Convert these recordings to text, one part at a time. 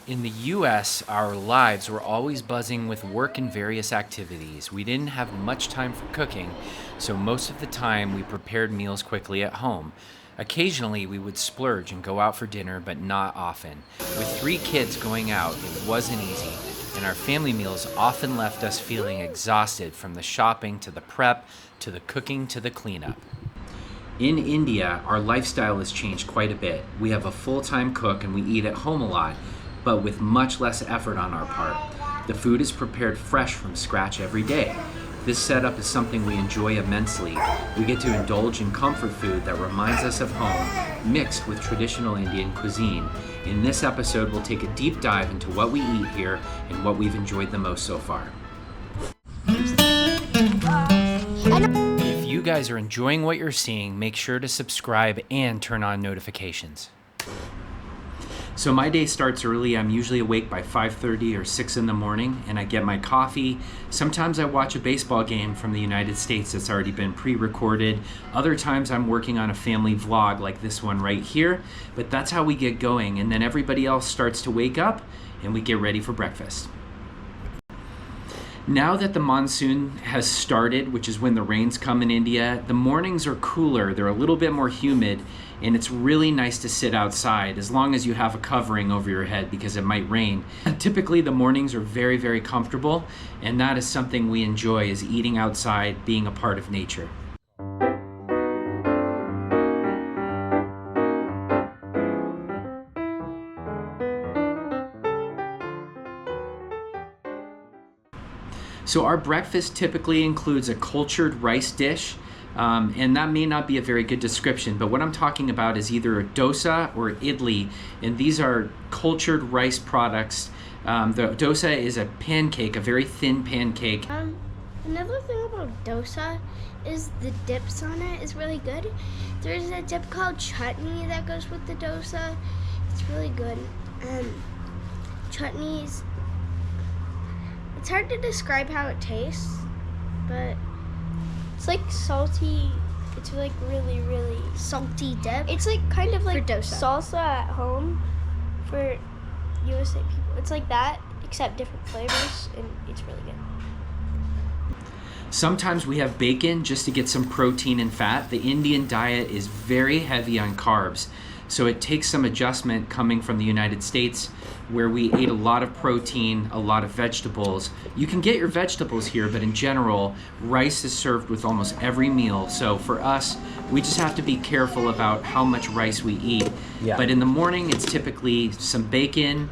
In the US, our lives were always buzzing with work and various activities. We didn't have much time for cooking, so most of the time we prepared meals quickly at home. Occasionally, we would splurge and go out for dinner, but not often. With 3 kids going out, it wasn't easy, and our family meals often left us feeling exhausted from the shopping to the prep to the cooking to the cleanup. In India, our lifestyle has changed quite a bit. We have a full-time cook and we eat at home a lot, but with much less effort on our part. The food is prepared fresh from scratch every day. This setup is something we enjoy immensely. We get to indulge in comfort food that reminds us of home, mixed with traditional Indian cuisine. In this episode, we'll take a deep dive into what we eat here and what we've enjoyed the most so far. If you guys are enjoying what you're seeing, make sure to subscribe and turn on notifications. So my day starts early. I'm usually awake by 5:30 or 6 in the morning, and I get my coffee. Sometimes I watch a baseball game from the United States that's already been pre-recorded. Other times I'm working on a family vlog like this one right here, but that's how we get going. And then everybody else starts to wake up and we get ready for breakfast. Now that the monsoon has started, which is when the rains come in India, the mornings are cooler, they're a little bit more humid, and it's really nice to sit outside as long as you have a covering over your head because it might rain. Typically the mornings are very, very comfortable, and that is something we enjoy, is eating outside, being a part of nature. So our breakfast typically includes a cultured rice dish, and that may not be a very good description, but what I'm talking about is either a dosa or idli, and these are cultured rice products. The dosa is a pancake, a very thin pancake. Another thing about dosa is the dips on it is really good. There's a dip called chutney that goes with the dosa. It's really good. Chutneys, it's hard to describe how it tastes, but it's like salty. It's like really, really salty dip. It's like kind of like salsa at home for USA people. It's like that, except different flavors, and it's really good. Sometimes we have bacon just to get some protein and fat. The Indian diet is very heavy on carbs, so it takes some adjustment coming from the United States, where we ate a lot of protein, a lot of vegetables. You can get your vegetables here, but in general, rice is served with almost every meal. So for us, we just have to be careful about how much rice we eat. Yeah. But in the morning, it's typically some bacon,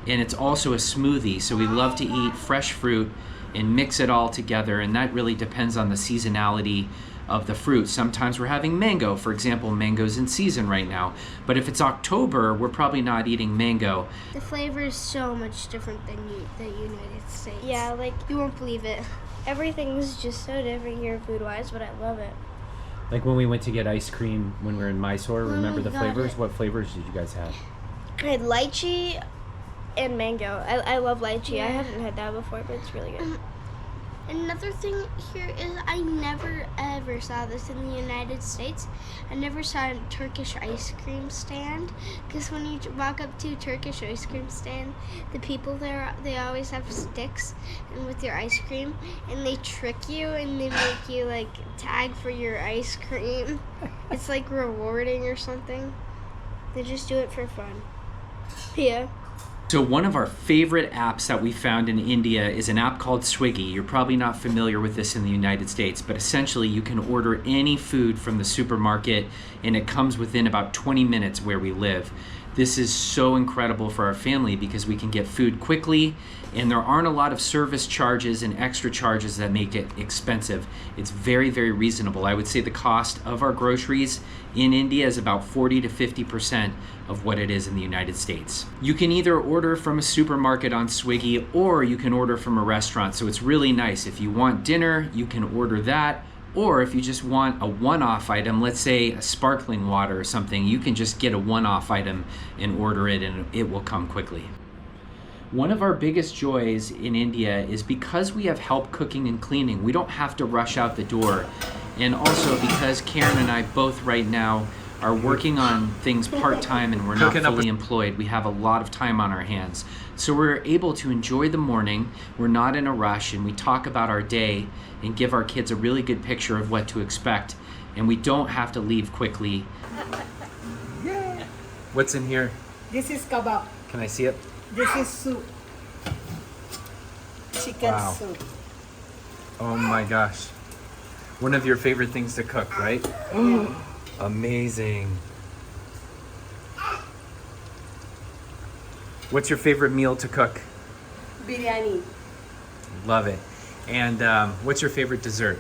and it's also a smoothie. So we love to eat fresh fruit and mix it all together, and that really depends on the seasonality of the fruit. Sometimes we're having mango. For example, mango's in season right now. But if it's October, we're probably not eating mango. The flavor is so much different than the United States. Yeah, like you won't believe it. Everything's just so different here food-wise, but I love it. Like when we went to get ice cream when we were in Mysore, remember the flavors? It. What flavors did you guys have? I had lychee and mango. I love lychee. Yeah. I haven't had that before, but it's really good. Another thing here is I never ever saw this in the United States. I never saw a Turkish ice cream stand, because when you walk up to a Turkish ice cream stand, the people there, they always have sticks and with your ice cream, and they trick you and they make you like tag for your ice cream. It's like rewarding or something. They just do it for fun. Yeah. So one of our favorite apps that we found in India is an app called Swiggy. You're probably not familiar with this in the United States, but essentially you can order any food from the supermarket and it comes within about 20 minutes where we live. This is so incredible for our family because we can get food quickly and there aren't a lot of service charges and extra charges that make it expensive. It's very, very reasonable. I would say the cost of our groceries in India is about 40 to 50% of what it is in the United States. You can either order from a supermarket on Swiggy or you can order from a restaurant. So it's really nice. If you want dinner, you can order that. Or if you just want a one-off item, let's say a sparkling water or something, you can just get a one-off item and order it and it will come quickly. One of our biggest joys in India is because we have help cooking and cleaning, we don't have to rush out the door. And also because Karen and I both right now are working on things part-time and we're not Cooking up fully employed. We have a lot of time on our hands. So we're able to enjoy the morning. We're not in a rush, and we talk about our day and give our kids a really good picture of what to expect. And we don't have to leave quickly. What's in here? This is kebab. Can I see it? This is soup. Chicken Wow. soup. Oh my gosh. One of your favorite things to cook, right? Amazing. What's your favorite meal to cook? Biryani. Love it. And what's your favorite dessert?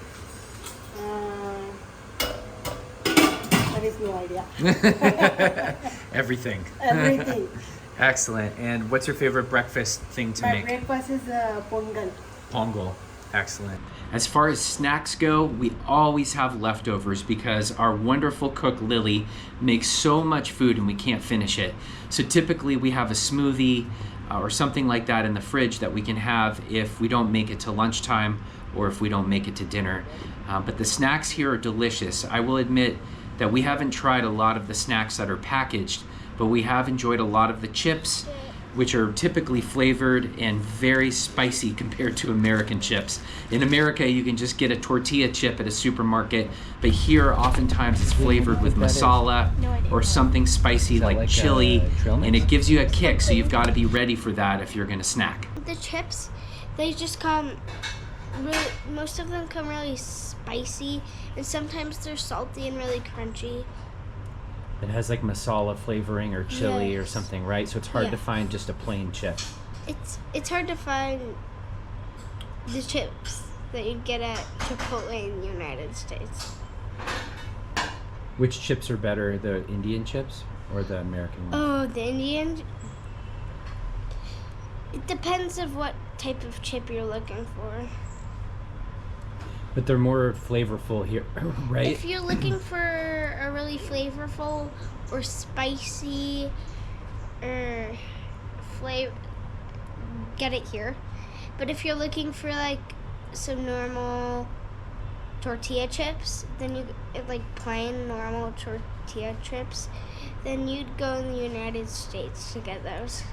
There is no idea. Everything. Everything. Excellent. And what's your favorite breakfast thing to My make? breakfast is pongal. Pongal. Excellent. As far as snacks go, we always have leftovers because our wonderful cook Lily makes so much food and we can't finish it. So typically we have a smoothie or something like that in the fridge that we can have if we don't make it to lunchtime or if we don't make it to dinner. But the snacks here are delicious. I will admit that we haven't tried a lot of the snacks that are packaged, but we have enjoyed a lot of the chips, which are typically flavored and very spicy compared to American chips. In America, you can just get a tortilla chip at a supermarket, but here oftentimes it's flavored with masala or something spicy like chili, and it gives you a kick, so you've got to be ready for that if you're gonna snack. The chips, they just come really, most of them come really spicy, and sometimes they're salty and really crunchy. It has like masala flavoring or chili or Yes. something, right? So it's hard to Yeah. find just a plain chip. It's hard to find the chips that you get at Chipotle in the United States. Which chips are better, the Indian chips or the American ones? Oh, the Indian. It depends of what type of chip you're looking for. But they're more flavorful here, right? If you're looking for a really flavorful or spicy or flavor, get it here. But if you're looking for like some normal tortilla chips, then you like plain normal tortilla chips, then you'd go in the United States to get those.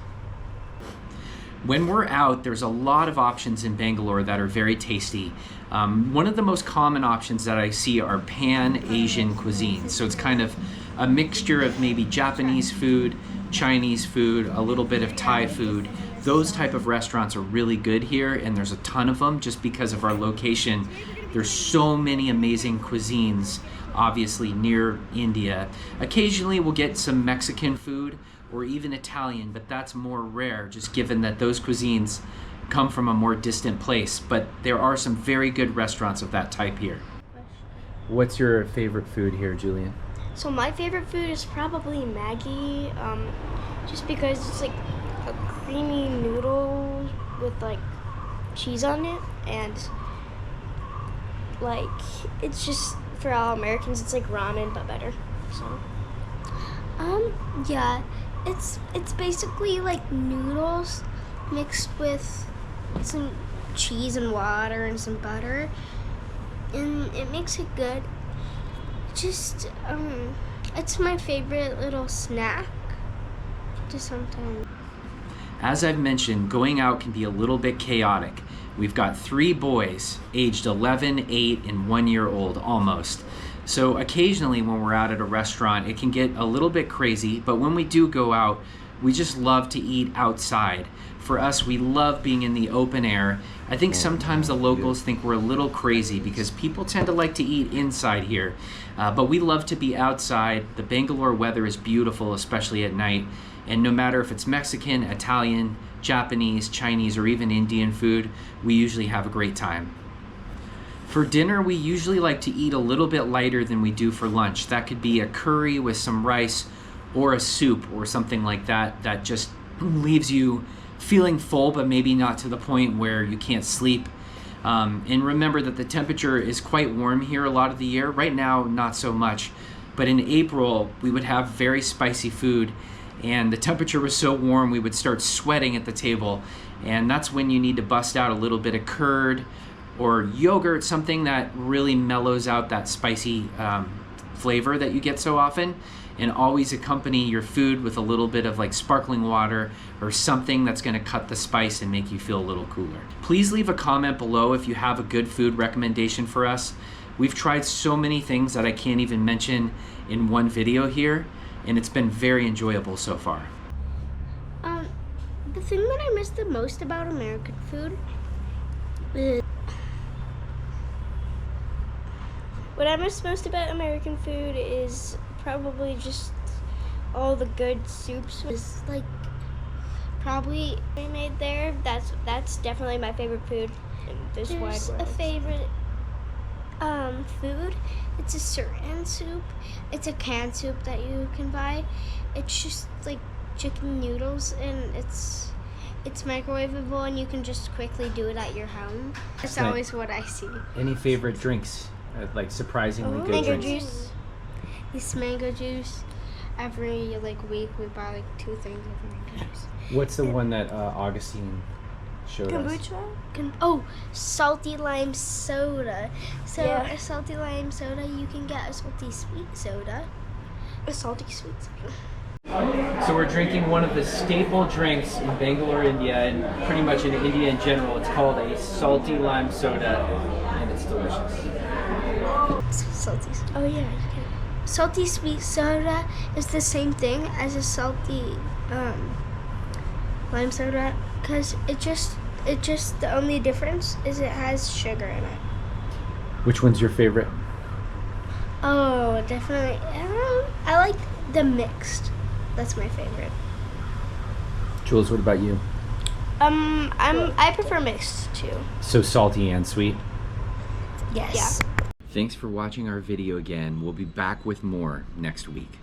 When we're out, there's a lot of options in Bangalore that are very tasty. One of the most common options that I see are Pan-Asian cuisines. So it's kind of a mixture of maybe Japanese food, Chinese food, a little bit of Thai food. Those type of restaurants are really good here, and there's a ton of them just because of our location. There's so many amazing cuisines, obviously, near India. Occasionally we'll get some Mexican food or even Italian, but that's more rare just given that those cuisines come from a more distant place. But there are some very good restaurants of that type here. What's your favorite food here, Julian? So my favorite food is probably Maggi, just because it's like a creamy noodle with like cheese on it, and like it's just for all Americans, it's like ramen but better. So, yeah, it's basically like noodles mixed with some cheese and water and some butter, and it makes it good. Just it's my favorite little snack. Just sometimes. As I've mentioned, going out can be a little bit chaotic. We've got 3 boys, aged 11, 8, and 1 year old almost. So occasionally when we're out at a restaurant, it can get a little bit crazy, but when we do go out, we just love to eat outside. For us, we love being in the open air. I think sometimes the locals think we're a little crazy because people tend to like to eat inside here. But we love to be outside. The Bangalore weather is beautiful, especially at night. And no matter if it's Mexican, Italian, Japanese, Chinese, or even Indian food, we usually have a great time. For dinner, we usually like to eat a little bit lighter than we do for lunch. That could be a curry with some rice or a soup or something like that that just leaves you feeling full, but maybe not to the point where you can't sleep. And remember that the temperature is quite warm here a lot of the year. Right now, not so much. But in April, we would have very spicy food, and the temperature was so warm we would start sweating at the table. And that's when you need to bust out a little bit of curd or yogurt, something that really mellows out that spicy flavor that you get so often, and always accompany your food with a little bit of like sparkling water or something that's gonna cut the spice and make you feel a little cooler. Please leave a comment below if you have a good food recommendation for us. We've tried so many things that I can't even mention in one video here, and it's been very enjoyable so far. The thing that I miss the most about American food is probably just all the good soups. It's like probably made there. That's definitely my favorite food in this wide world. There's a favorite food. It's a certain soup. It's a canned soup that you can buy. It's just like chicken noodles, and it's microwavable, and you can just quickly do it at your home. That's always what I see. Any favorite drinks? Like surprisingly good mango drinks? Juice. This mango juice. Every week we buy like 2 things of mango juice. What's the one that Augustine showed us? Kombucha? Salty lime soda. So a salty lime soda, you can get a salty sweet soda. A salty sweet soda. So we're drinking one of the staple drinks in Bengaluru, India, and pretty much in India in general. It's called a salty lime soda, and it's delicious. Salty. Oh yeah, you can. Salty sweet soda is the same thing as a salty lime soda, because it just the only difference is it has sugar in it. Which one's your favorite? Oh, definitely. I like the mixed. That's my favorite. Jules, what about you? I prefer mixed too. So salty and sweet? Yes. Yeah. Thanks for watching our video again. We'll be back with more next week.